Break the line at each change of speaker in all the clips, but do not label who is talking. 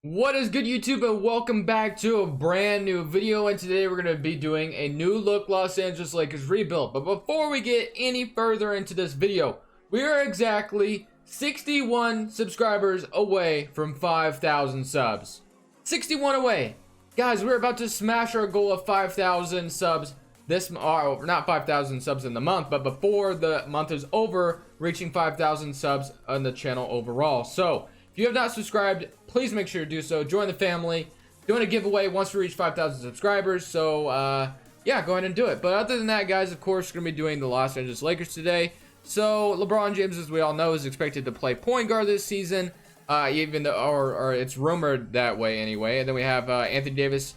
What is good, YouTube, and welcome back to a brand new video. And today we're going to be doing a new look Los Angeles Lakers rebuild. But before we get any further into this video, we are exactly 61 subscribers away from 5,000 subs. 61 away. Guys, we're about to smash our goal of 5,000 subs this not 5,000 subs in the month, but before the month is over, reaching 5,000 subs on the channel overall. So if you have not subscribed, please make sure to do so. Join the family. Doing a giveaway once we reach 5,000 subscribers. So yeah, go ahead and do it. But other than that, guys, of course, we're going to be doing the Los Angeles Lakers today. So LeBron James, as we all know, is expected to play point guard this season. Even though, or it's rumored that way anyway. And then we have Anthony Davis.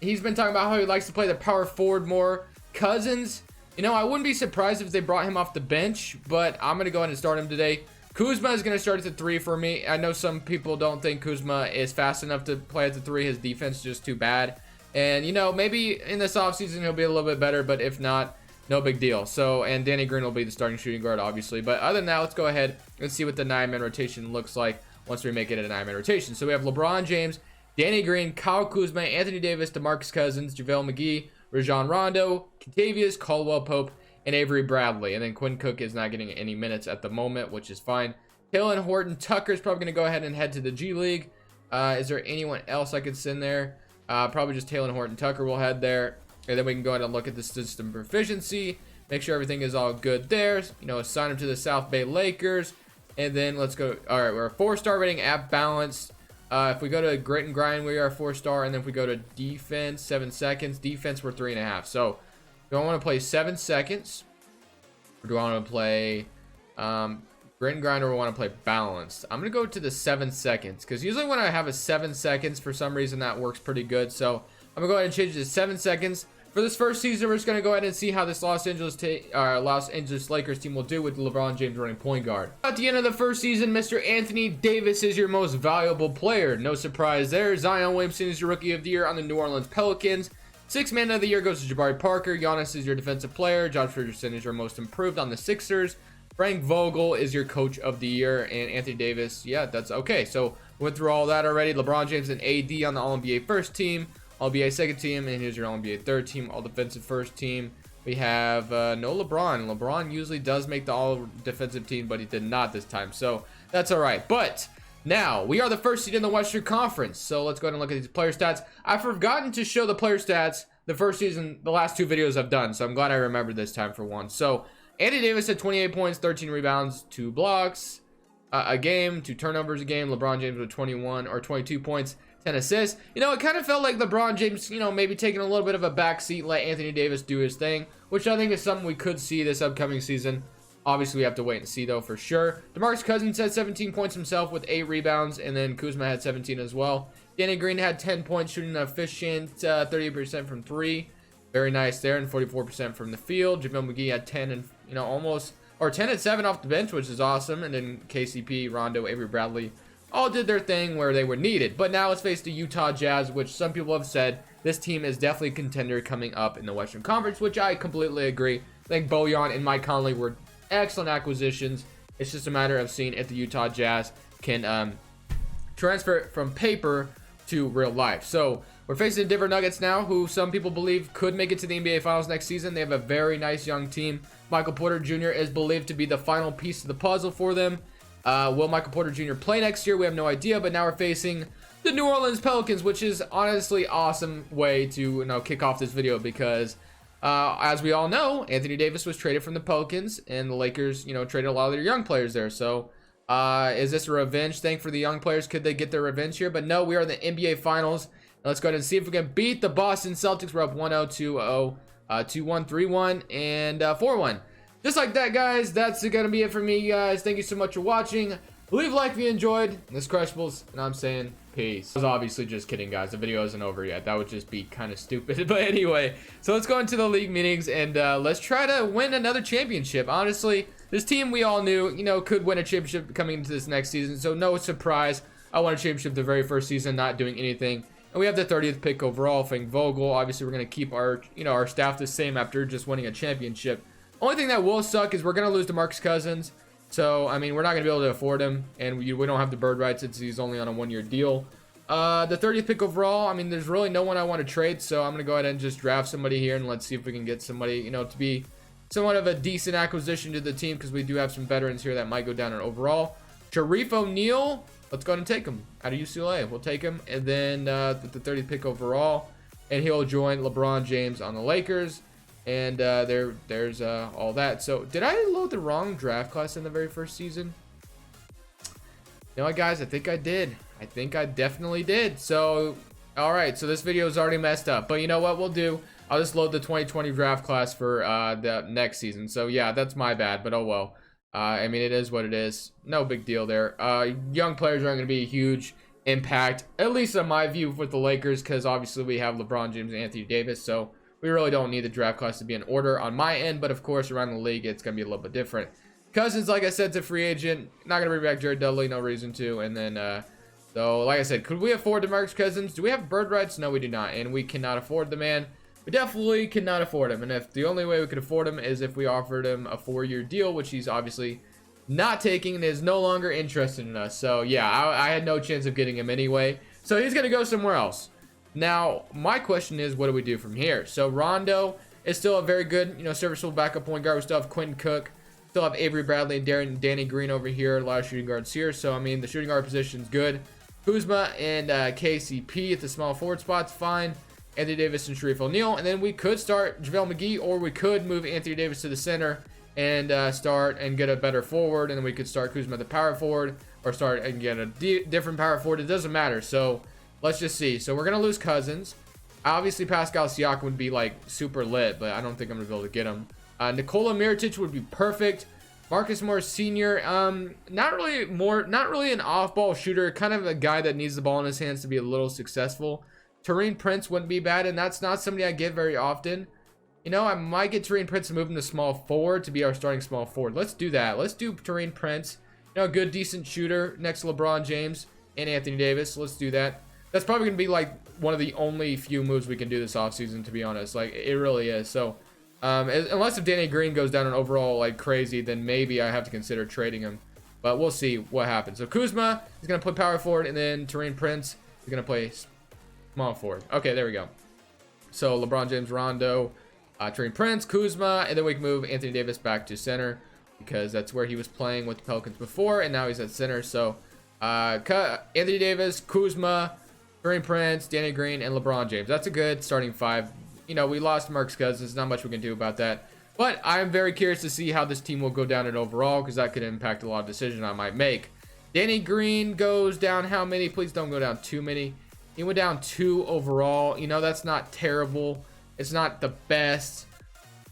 He's been talking about how he likes to play the power forward more. Cousins, I wouldn't be surprised if they brought him off the bench, but I'm going to go ahead and start him today. Kuzma is going to start at the 3 for me. I know some people don't think Kuzma is fast enough to play at the 3. His defense is just too bad. And, maybe in this offseason he'll be a little bit better, but if not, no big deal. So, and Danny Green will be the starting shooting guard, obviously. But other than that, let's go ahead and see what the 9-man rotation looks like once we make it a 9-man rotation. So we have LeBron James, Danny Green, Kyle Kuzma, Anthony Davis, DeMarcus Cousins, JaVale McGee, Rajon Rondo, Kentavious, Caldwell Pope, and Avery Bradley. And then Quinn Cook is not getting any minutes at the moment, which is fine. Taylor Horton Tucker is probably going to go ahead and head to the G League. Is there anyone else I could send there? Probably just Taylor Horton Tucker will head there. And then we can go ahead and look at the system proficiency. Make sure everything is all good there. Assign him to the South Bay Lakers. And then let's go. All right, we're a 4-star rating at balance. If we go to grit and grind, we are a 4-star. And then if we go to defense, 7 seconds. Defense, we're 3.5. So do I want to play 7 seconds? Or do I want to play grit and grind, or we want to play balanced? I'm going to go to the 7 seconds. Because usually when I have a 7 seconds, for some reason that works pretty good. So I'm going to go ahead and change it to 7 seconds. For this first season, we're just going to go ahead and see how this Los Angeles Lakers team will do with LeBron James running point guard. At the end of the first season, Mr. Anthony Davis is your most valuable player. No surprise there. Zion Williamson is your Rookie of the Year on the New Orleans Pelicans. 6th Man of the Year goes to Jabari Parker. Giannis is your Defensive Player. Josh Richardson is your Most Improved on the Sixers. Frank Vogel is your Coach of the Year. And Anthony Davis, yeah, that's okay. So we went through all that already. LeBron James and AD on the All-NBA first team. All-NBA second team, and here's your All-NBA third team, All-Defensive first team. We have no LeBron. LeBron usually does make the All-Defensive team, but he did not this time, so that's all right. But now, we are the first seed in the Western Conference, so let's go ahead and look at these player stats. I've forgotten to show the player stats the first season, the last 2 videos I've done, so I'm glad I remembered this time for once. So, Anthony Davis had 28 points, 13 rebounds, 2 blocks a game, 2 turnovers a game. LeBron James with 21 or 22 points, 10 assists. It kind of felt like LeBron James, maybe taking a little bit of a backseat, let Anthony Davis do his thing, which I think is something we could see this upcoming season. Obviously, we have to wait and see, though, for sure. DeMarcus Cousins had 17 points himself with 8 rebounds, and then Kuzma had 17 as well. Danny Green had 10 points, shooting an efficient 30% from 3. Very nice there, and 44% from the field. JaVale McGee had 10 and, almost, or 10 and 7 off the bench, which is awesome. And then KCP, Rondo, Avery Bradley all did their thing where they were needed. But now let's face the Utah Jazz, which some people have said this team is definitely a contender coming up in the Western Conference, which I completely agree. I think Bojan and Mike Conley were excellent acquisitions. It's just a matter of seeing if the Utah Jazz can transfer it from paper to real life. So we're facing the Denver Nuggets now, who some people believe could make it to the NBA Finals next season. They have a very nice young team. Michael Porter Jr. is believed to be the final piece of the puzzle for them. Will Michael Porter Jr. play next year? We have no idea, but now we're facing the New Orleans Pelicans, which is honestly awesome way to kick off this video because as we all know, Anthony Davis was traded from the Pelicans, and the Lakers traded a lot of their young players there. So is this a revenge thing for the young players? Could they get their revenge here? But no, we are in the NBA Finals. Let's go ahead and see if we can beat the Boston Celtics. We're up 1-0, 2-0, 2-1, 3-1, and 4-1. Just like that, guys, that's gonna be it for me, guys. Thank you so much for watching. Leave a like if you enjoyed. This is Crushables, and I'm saying peace. I was obviously just kidding, guys. The video isn't over yet. That would just be kind of stupid. But anyway, so let's go into the league meetings, and let's try to win another championship. Honestly, this team we all knew, could win a championship coming into this next season. So no surprise. I won a championship the very first season, not doing anything. And we have the 30th pick overall, Frank Vogel. Obviously, we're going to keep our, our staff the same after just winning a championship. Only thing that will suck is we're going to lose DeMarcus Cousins. So, I mean, we're not going to be able to afford him, and we don't have the bird rights since he's only on a 1-year deal. The 30th pick overall, I mean, there's really no one I want to trade, so I'm going to go ahead and just draft somebody here, and let's see if we can get somebody, you know, to be somewhat of a decent acquisition to the team, because we do have some veterans here that might go down in overall. Sharif O'Neal, let's go ahead and take him out of UCLA. We'll take him, and then the 30th pick overall, and he'll join LeBron James on the Lakers. And there's all that. So did I load the wrong draft class in the very first season? You know what, guys? I think I did. I think I definitely did. So, all right. So this video is already messed up. But you know what we'll do? I'll just load the 2020 draft class for the next season. So yeah, that's my bad. But oh well. I mean, it is what it is. No big deal there. Young players aren't going to be a huge impact, at least on my view, with the Lakers, because obviously we have LeBron James and Anthony Davis. So we really don't need the draft class to be in order on my end, but of course around the league it's going to be a little bit different. Cousins, like I said, is a free agent. Not going to bring back Jared Dudley, no reason to. And then, so like I said, could we afford DeMarcus Cousins? Do we have bird rights? No, we do not. And we cannot afford the man. We definitely cannot afford him. And if the only way we could afford him is if we offered him a 4-year deal, which he's obviously not taking and is no longer interested in us. So yeah, I had no chance of getting him anyway. So he's going to go somewhere else. Now, my question is, what do we do from here? So Rondo is still a very good, you know, serviceable backup point guard. We still have Quinn Cook, still have Avery Bradley and Danny Green over here. A lot of shooting guards here. So, I mean, the shooting guard position is good. Kuzma and KCP at the small forward spot's fine. Anthony Davis and Sharif O'Neal. And then we could start JaVale McGee, or we could move Anthony Davis to the center and start and get a better forward. And then we could start Kuzma at the power forward, or start and get a different power forward. It doesn't matter. So let's just see. So we're going to lose Cousins. Obviously, Pascal Siakam would be like super lit, but I don't think I'm going to be able to get him. Nikola Mirotic would be perfect. Marcus Morris Sr., not really an off-ball shooter, kind of a guy that needs the ball in his hands to be a little successful. Taurean Prince wouldn't be bad, and that's not somebody I get very often. You know, I might get Taurean Prince to move him to small forward to be our starting small forward. Let's do that. Let's do Taurean Prince. You know, a good, decent shooter next to LeBron James and Anthony Davis. Let's do that. That's probably going to be like one of the only few moves we can do this offseason, to be honest. Like, it really is. So, unless if Danny Green goes down an overall like crazy, then maybe I have to consider trading him. But we'll see what happens. So, Kuzma is going to play power forward, and then Taurean Prince is going to play small forward. Okay, there we go. So, LeBron James, Rondo, Taurean Prince, Kuzma, and then we can move Anthony Davis back to center because that's where he was playing with the Pelicans before, and now he's at center. So, Anthony Davis, Kuzma, Taurean Prince, Danny Green, and LeBron James. That's a good starting 5. You know, we lost Marcus Cousins. Not much we can do about that. But I'm very curious to see how this team will go down in overall, because that could impact a lot of decisions I might make. Danny Green goes down how many? Please don't go down too many. He went down 2 overall. You know, that's not terrible. It's not the best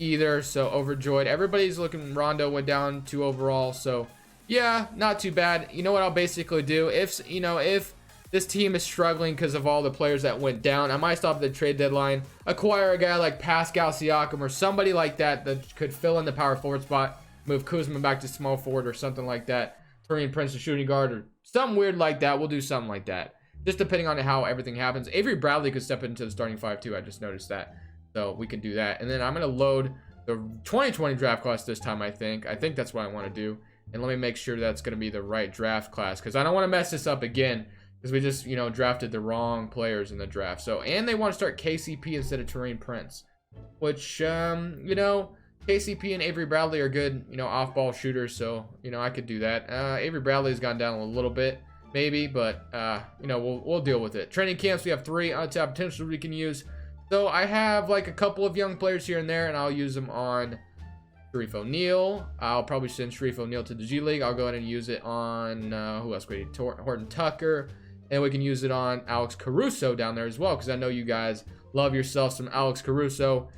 either, so overjoyed. Everybody's looking. Rondo went down 2 overall, so yeah, not too bad. You know what I'll basically do? If this team is struggling because of all the players that went down, I might stop at the trade deadline, acquire a guy like Pascal Siakam or somebody like that could fill in the power forward spot, move Kuzma back to small forward or something like that, Taurean Prince to shooting guard or something weird like that. We'll do something like that, just depending on how everything happens. Avery Bradley could step into the starting 5 too. I just noticed that, so we can do that. And then I'm going to load the 2020 draft class this time. I think that's what I want to do. And let me make sure that's going to be the right draft class, because I don't want to mess this up again, because we just, you know, drafted the wrong players in the draft. So, and they want to start KCP instead of Taurean Prince, which, you know, KCP and Avery Bradley are good, you know, off-ball shooters. So, you know, I could do that. Avery Bradley's gone down a little bit, maybe, but, you know, we'll deal with it. Training camps, we have 3 untapped potential we can use. So, I have, like, a couple of young players here and there, and I'll use them on Sharif O'Neal. I'll probably send Sharif O'Neal to the G League. I'll go ahead and use it on, who else we need? Horton Tucker. And we can use it on Alex Caruso down there as well, because I know you guys love yourself some Alex Caruso.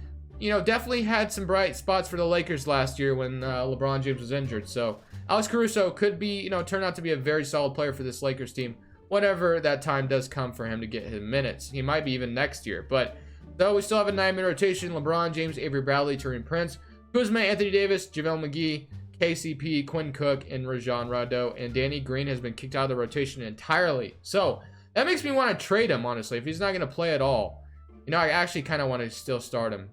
You know, definitely had some bright spots for the Lakers last year when LeBron James was injured. So Alex Caruso could be, you know, turn out to be a very solid player for this Lakers team whenever that time does come for him to get his minutes. He might be even next year. But though we still have a 9-man rotation: LeBron James, Avery Bradley, Taurean Prince, Kuzma, Anthony Davis, JaVale McGee, KCP, Quinn Cook, and Rajon Rondo. And Danny Green has been kicked out of the rotation entirely. So that makes me want to trade him, honestly, if he's not going to play at all. You know, I actually kind of want to still start him.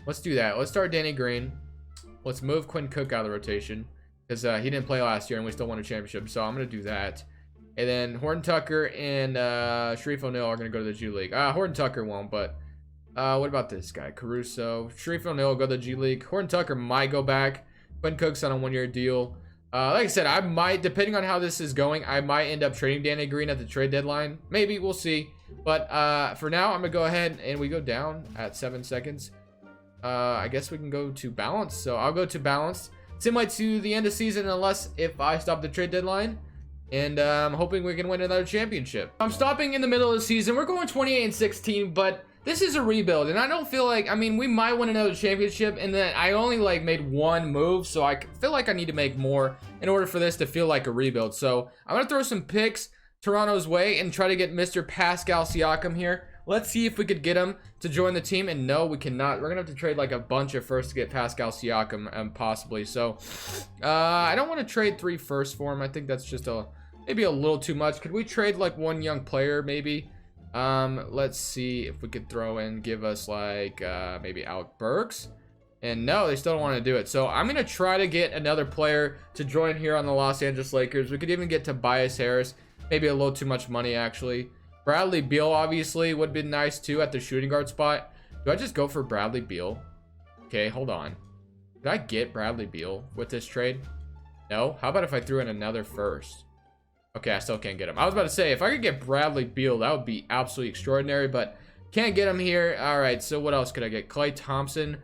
Let's do that. Let's start Danny Green. Let's move Quinn Cook out of the rotation. because he didn't play last year and we still won a championship. So I'm going to do that. And then Horton Tucker and Sharif O'Neal are going to go to the G League. Horton Tucker won't, but what about this guy? Caruso. Sharif O'Neal will go to the G League. Horton Tucker might go back. Quinn Cook's on a 1-year deal. Like I said, I might, depending on how this is going, I might end up trading Danny Green at the trade deadline. Maybe, we'll see. But for now, I'm going to go ahead and we go down at 7 seconds. I guess we can go to balance. So I'll go to balance. Similar to the end of season, unless if I stop the trade deadline. And I'm hoping we can win another championship. I'm stopping in the middle of the season. We're going 28-16, but this is a rebuild. And I don't feel like, I mean, we might win another championship. And then I only like made one move. So I feel like I need to make more in order for this to feel like a rebuild. So I'm going to throw some picks Toronto's way and try to get Mr. Pascal Siakam here. Let's see if we could get him to join the team. And no, we cannot. We're going to have to trade like a bunch of firsts to get Pascal Siakam possibly. So I don't want to trade 3 firsts for him. I think that's just maybe a little too much. Could we trade like one young player maybe? Let's see if we could throw in, give us like maybe Alec Burks. And no, they still don't want to do it. So I'm going to try to get another player to join here on the Los Angeles Lakers. We could even get Tobias Harris. Maybe a little too much money actually. Bradley Beal obviously would be nice too at the shooting guard spot. Do I just go for Bradley Beal? Okay, hold on. Did I get Bradley Beal with this trade? No? How about if I threw in another first? Okay, I still can't get him. I was about to say, if I could get Bradley Beal, that would be absolutely extraordinary, but can't get him here. All right, so what else could I get? Klay Thompson.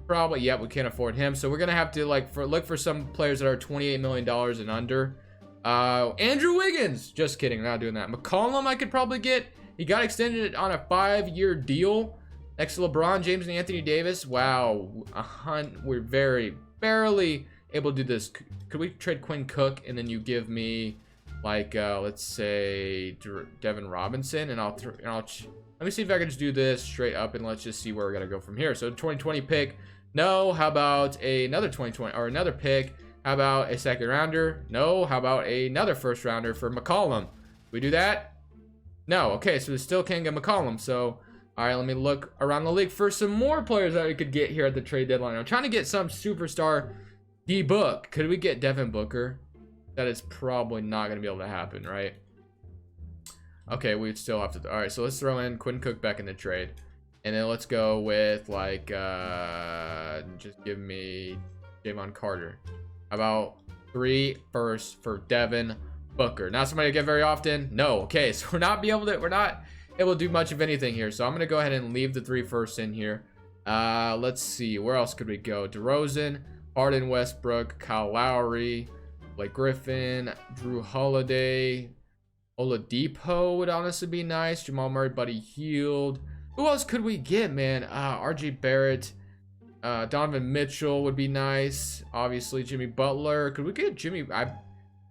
Probably, yeah, we can't afford him. So we're going to have to look for some players that are $28 million and under. Andrew Wiggins. Just kidding, not doing that. McCollum I could probably get. He got extended on a 5-year deal next to LeBron James and Anthony Davis. Wow, we're barely able to do this. Could we trade Quinn Cook and then you give me like let's say Devin Robinson, and let me see if I can just do this straight up and let's just see where we're gonna go from here. So 2020 pick. No. How about another 2020 or another pick? How about a 2nd rounder? No. How about another 1st rounder for McCollum? We do that? No. Okay, so we still can't get McCollum. So, all right, let me look around the league for some more players that we could get here at the trade deadline. I'm trying to get some superstar D-Book. Could we get Devin Booker? That is probably not going to be able to happen, right? Okay, we'd still have to. All right, so let's throw in Quinn Cook back in the trade. And then let's go with, like, just give me Javon Carter. How about 3 firsts for Devin Booker? Not somebody I get very often. No. Okay, so we're not able to do much of anything here. So I'm going to go ahead and leave the 3 firsts in here. Let's see. Where else could we go? DeRozan, Harden, Westbrook, Kyle Lowry, Blake Griffin, Drew Holiday, Oladipo would honestly be nice. Jamal Murray, Buddy Hield. Who else could we get, man? RJ Barrett, Donovan Mitchell would be nice. Obviously, Jimmy Butler. Could we get Jimmy?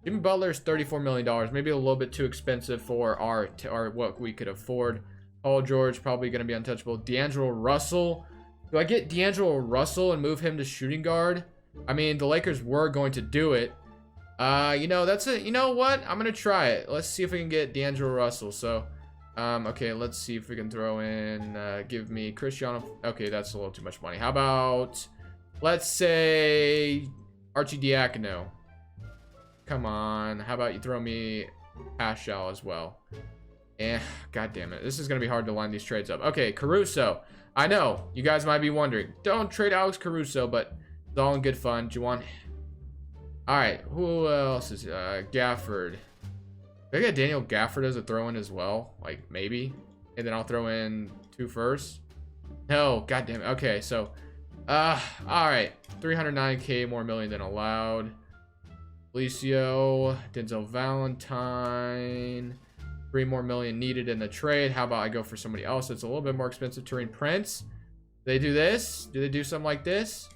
Jimmy Butler is $34 million. Maybe a little bit too expensive for our what we could afford. Paul George probably going to be untouchable. D'Angelo Russell. Do I get D'Angelo Russell and move him to shooting guard? I mean, the Lakers were going to do it. You know, that's it. You know what? I'm going to try it. Let's see if we can get D'Angelo Russell. So, okay, let's see if we can throw in, give me Cristiano. Okay, that's a little too much money. How about, let's say, Archie Diacono. Come on. How about you throw me Pascal as well? God damn it. This is going to be hard to line these trades up. Okay, Caruso. I know, you guys might be wondering. Don't trade Alex Caruso, but it's all in good fun. Juwan. All right, who else is Gafford? I get Daniel Gafford as a throw-in as well, like maybe, and then I'll throw in 2 firsts. No, god damn it. Okay, so, all right, 309K more million than allowed. Felicio, Denzel Valentine, 3 more million needed in the trade. How about I go for somebody else that's a little bit more expensive? Taurean Prince. Do they do this? Do they do something like this?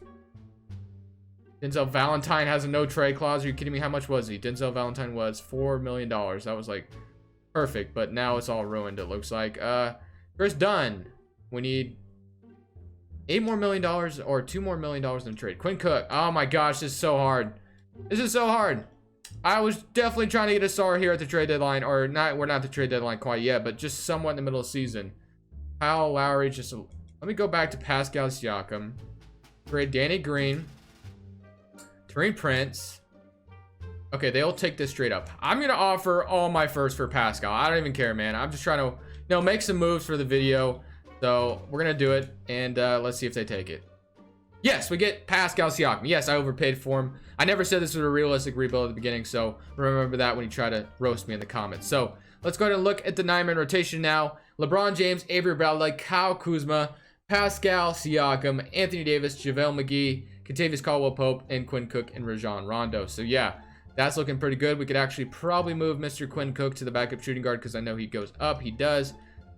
Denzel Valentine has a no trade clause. Are you kidding me? How much was he? Denzel Valentine was $4 million. That was like perfect, but now it's all ruined, it looks like. Chris Dunn. We need $8 more million or $2 more million in trade. Quinn Cook. Oh my gosh, this is so hard. This is so hard. I was definitely trying to get a star here at the trade deadline, or not. We're not at the trade deadline quite yet, but just somewhat in the middle of the season. Kyle Lowry. Let me go back to Pascal Siakam. Trade Danny Green. Taurean Prince. Okay, they'll take this straight up. I'm gonna offer all my first for Pascal. I don't even care, man. I'm just trying to, make some moves for the video. So we're gonna do it, and let's see if they take it. Yes, we get Pascal Siakam. Yes, I overpaid for him. I never said this was a realistic rebuild at the beginning, so remember that when you try to roast me in the comments. So let's go ahead and look at the 9-man rotation now. LeBron James, Avery Bradley, Kyle Kuzma, Pascal Siakam, Anthony Davis, JaVale McGee, Kentavious Caldwell-Pope, and Quinn Cook and Rajon Rondo. So yeah, that's looking pretty good. We could actually probably move Mr. Quinn Cook to the backup shooting guard because I know he goes up. He does.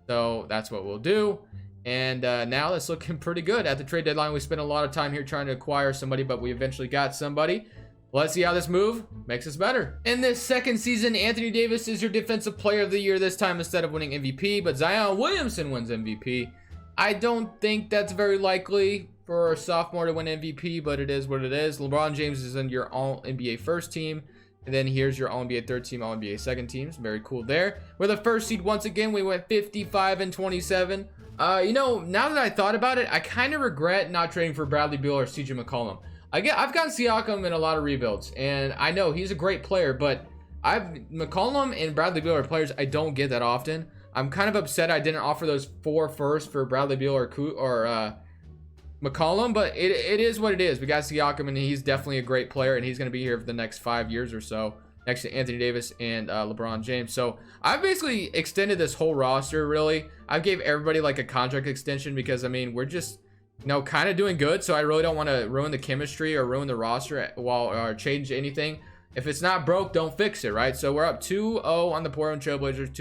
So that's what we'll do. And now that's looking pretty good. At the trade deadline, we spent a lot of time here trying to acquire somebody, but we eventually got somebody. Let's see how this move makes us better. In this second season, Anthony Davis is your defensive player of the year this time instead of winning MVP, but Zion Williamson wins MVP. I don't think that's very likely for a sophomore to win MVP, but it is what it is. LeBron James is in your All-NBA first team. And then here's your All-NBA third team, All-NBA second teams. Very cool there. We're the first seed once again. We went 55-27. Now that I thought about it, I kind of regret not trading for Bradley Beal or CJ McCollum. I've got Siakam in a lot of rebuilds, and I know he's a great player, but McCollum and Bradley Beal are players I don't get that often. I'm kind of upset I didn't offer those 4 firsts for Bradley Beal or McCollum, but it is what it is. We got Siakam, and he's definitely a great player, and he's going to be here for the next 5 years or so, next to Anthony Davis and LeBron James. So I've basically extended this whole roster, really. I gave everybody like a contract extension because, I mean, we're just, kind of doing good. So I really don't want to ruin the chemistry or ruin the roster or change anything. If it's not broke, don't fix it, right? So we're up 2-0 on the Portland Trailblazers,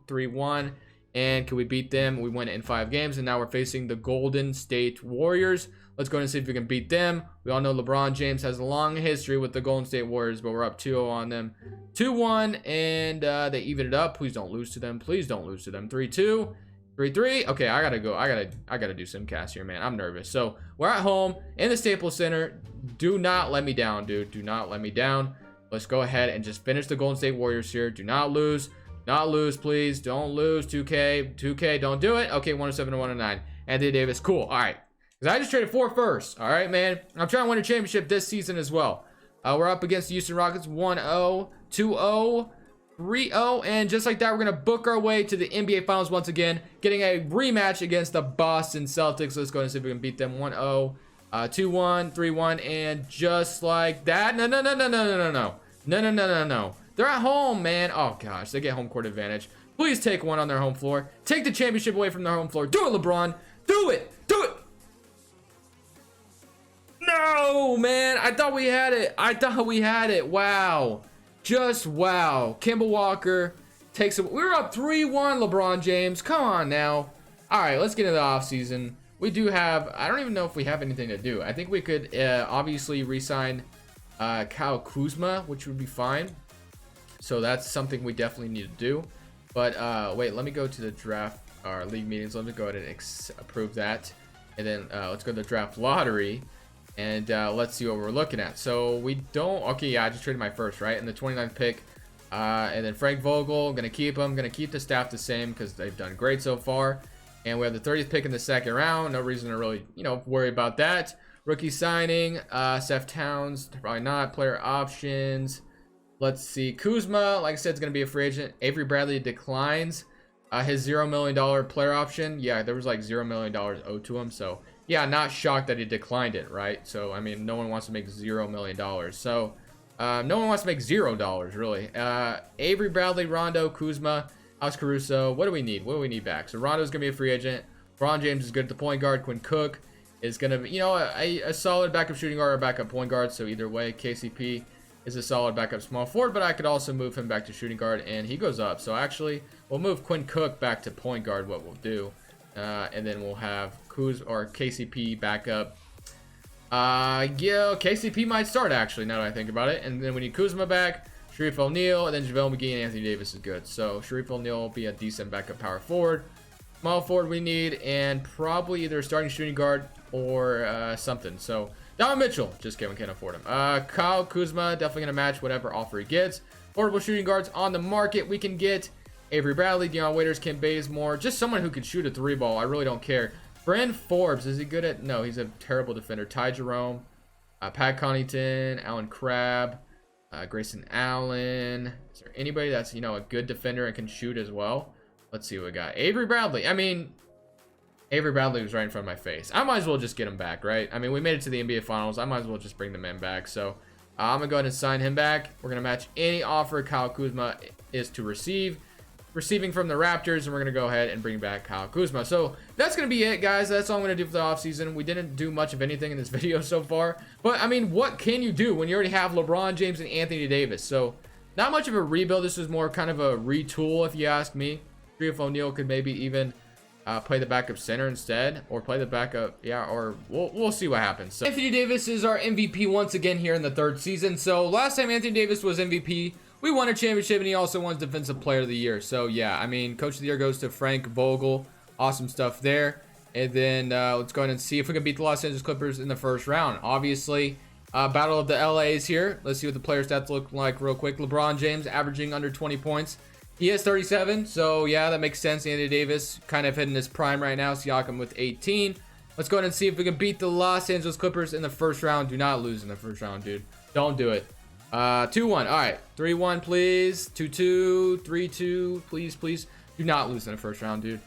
2-3-1. And can we beat them? We win it in 5 games, and now we're facing the Golden State Warriors. Let's go and see if we can beat them. We all know LeBron James has a long history with the Golden State Warriors, but we're up 2-0 on them. 2-1, and they even it up. Please don't lose to them. Please don't lose to them. 3-2, 3-3. Okay, I gotta go. I gotta do some cast here, man. I'm nervous. So we're at home in the Staples Center. Do not let me down, dude. Do not let me down. Let's go ahead and just finish the Golden State Warriors here. Do not lose. Not lose, please. Don't lose. 2K. Don't do it. Okay, 107-109. Anthony Davis. Cool. All right. Because I just traded 4 firsts. All right, man. I'm trying to win a championship this season as well. We're up against the Houston Rockets. 1-0, 2-0, 3-0. And just like that, we're going to book our way to the NBA Finals once again. Getting a rematch against the Boston Celtics. Let's go and see if we can beat them. 1-0, 2-1, 3-1. And just like that. No. They're at home, man. Oh, gosh. They get home court advantage. Please take one on their home floor. Take the championship away from their home floor. Do it, LeBron. Do it. Do it. No, man. I thought we had it. Wow. Just wow. Kemba Walker takes it. We're up 3-1, LeBron James. Come on now. All right, let's get into the offseason. We do have, I don't even know if we have anything to do. I think we could obviously re-sign Kyle Kuzma, which would be fine. So that's something we definitely need to do. But wait, let me go to the draft, our league meetings. Let me go ahead and approve that. And then let's go to the draft lottery. And let's see what we're looking at. So we don't, okay, yeah, I just traded my first, right? And the 29th pick. And then Frank Vogel, going to keep him. Going to keep the staff the same because they've done great so far. And we have the 30th pick in the second round. No reason to really, worry about that. Rookie signing, Seth Towns, probably not. Player options. Let's see. Kuzma, like I said, is going to be a free agent. Avery Bradley declines his $0 million player option. Yeah, there was like $0 million owed to him. So, yeah, not shocked that he declined it, right? So, I mean, no one wants to make $0 million. So, no one wants to make $0, really. Avery Bradley, Rondo, Kuzma, Alex Caruso. What do we need? What do we need back? So, Rondo's going to be a free agent. LeBron James is good at the point guard. Quinn Cook is going to be, a solid backup shooting guard or backup point guard. So, either way, KCP is a solid backup small forward, but I could also move him back to shooting guard, and he goes up. So actually, we'll move Quinn Cook back to point guard, what we'll do. And then we'll have Kuz or KCP back up. Yeah, KCP might start, actually, now that I think about it. And then we need Kuzma back, Shareef O'Neal, and then JaVale McGee and Anthony Davis is good. So Shareef O'Neal will be a decent backup power forward. Small forward we need, and probably either a starting shooting guard or something. So Donovan Mitchell, just kidding, we can't afford him. Kyle Kuzma, definitely going to match whatever offer he gets. Portable shooting guards on the market. We can get Avery Bradley, Deion Waiters, Kent Bazemore. Just someone who could shoot a 3-ball. I really don't care. Bryn Forbes, is he good at? No, he's a terrible defender. Ty Jerome, Pat Connaughton, Alan Crabb. Grayson Allen. Is there anybody that's, you know, a good defender and can shoot as well? Let's see what we got. Avery Bradley. I mean, Avery Bradley was right in front of my face. I might as well just get him back, right? I mean, we made it to the NBA Finals. I might as well just bring the man back. So I'm going to go ahead and sign him back. We're going to match any offer Kyle Kuzma is to receive. Receiving from the Raptors, and we're going to go ahead and bring back Kyle Kuzma. So that's going to be it, guys. That's all I'm going to do for the offseason. We didn't do much of anything in this video so far. But, I mean, what can you do when you already have LeBron James and Anthony Davis? So not much of a rebuild. This was more kind of a retool, if you ask me. Sharif O'Neal could maybe even play the backup center instead, or play the backup, yeah, or we'll see what happens. So Anthony Davis is our MVP once again here in the 3rd season. So last time Anthony Davis was MVP, we won a championship, and he also won Defensive Player of the Year. So yeah, I mean, Coach of the Year goes to Frank Vogel. Awesome stuff there. And then let's go ahead and see if we can beat the Los Angeles Clippers in the 1st round. Obviously, battle of the LAs here. Let's see what the player stats look like real quick. LeBron James averaging under 20 points. He has 37, so yeah, that makes sense. Anthony Davis kind of hitting his prime right now. Siakam with 18. Let's go ahead and see if we can beat the Los Angeles Clippers in the 1st round. Do not lose in the 1st round, dude. Don't do it. 2-1. All right. 3-1, please. 2-2. 3-2. Please, please. Do not lose in the 1st round, dude.